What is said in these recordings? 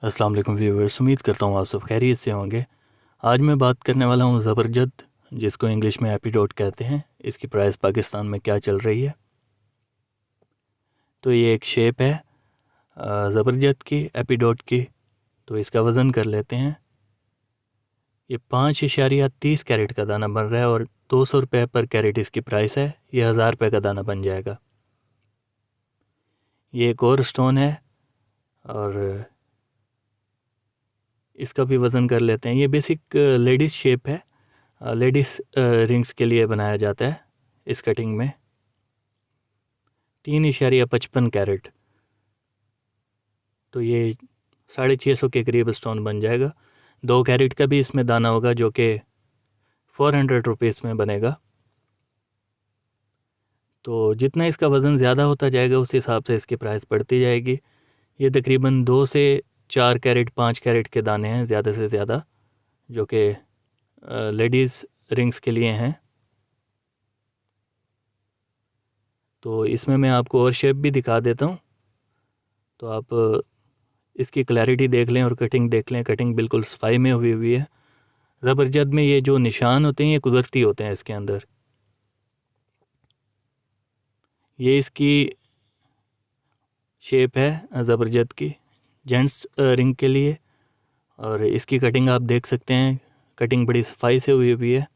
अस्सलाम वालेकुम व्यूअर्स, उम्मीद करता हूँ आप सब खैरियत से होंगे। आज मैं बात करने वाला हूँ ज़बरजद, जिसको इंग्लिश में एपीडोट कहते हैं। इसकी प्राइस पाकिस्तान में क्या चल रही है। तो ये एक शेप है ज़बरजद की, एपीडोट की। तो इसका वज़न कर लेते हैं। ये 5.30 कैरेट का दाना बन रहा है और 200 रुपये पर कैरेट इसकी प्राइस है। ये 1000 रुपये का दाना बन जाएगा। ये एक और स्टोन है और इसका भी वज़न कर लेते हैं। ये बेसिक लेडीज़ शेप है, लेडीज़ रिंग्स के लिए बनाया जाता है। इस कटिंग में 3.55 कैरेट, तो ये 650 के करीब स्टोन बन जाएगा। 2 कैरेट का भी इसमें दाना होगा जो कि 400 रुपीज़ में बनेगा। तो जितना इसका वज़न ज़्यादा होता जाएगा उस हिसाब से इसकी प्राइस बढ़ती जाएगी। ये तकरीबन 2 से 4 कैरेट 5 कैरेट के दाने हैं ज़्यादा से ज़्यादा, जो कि लेडीज़ रिंग्स के लिए हैं। तो इसमें मैं आपको और शेप भी दिखा देता हूँ, तो आप इसकी क्लैरिटी देख लें और कटिंग देख लें। कटिंग बिल्कुल सफाई में हुई हुई है। ज़बरजद में ये जो निशान होते हैं ये कुदरती होते हैं इसके अंदर। ये इसकी शेप है ज़बरजद की, जेंट्स रिंग के लिए। और इसकी कटिंग आप देख सकते हैं, कटिंग बड़ी सफाई से हुई हुई है।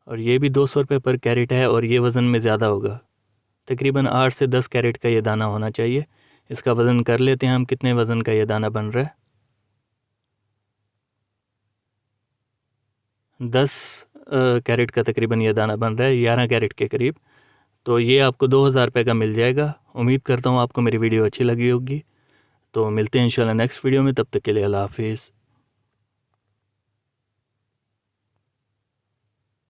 और ये भी 200 रुपये पर कैरेट है और ये वज़न में ज़्यादा होगा। तकरीबन 8 से 10 कैरेट का ये दाना होना चाहिए। इसका वज़न कर लेते हैं हम, कितने वज़न का ये दाना बन रहा है। 10 कैरेट का तकरीबन ये दाना बन रहा है, 11 कैरेट के करीब। तो ये आपको 2000 रुपये का मिल जाएगा। उम्मीद करता हूँ आपको मेरी वीडियो अच्छी लगी होगी। तो मिलते हैं इंशाल्लाह नेक्स्ट वीडियो में, तब तक के लिए अल्लाह हाफिज़।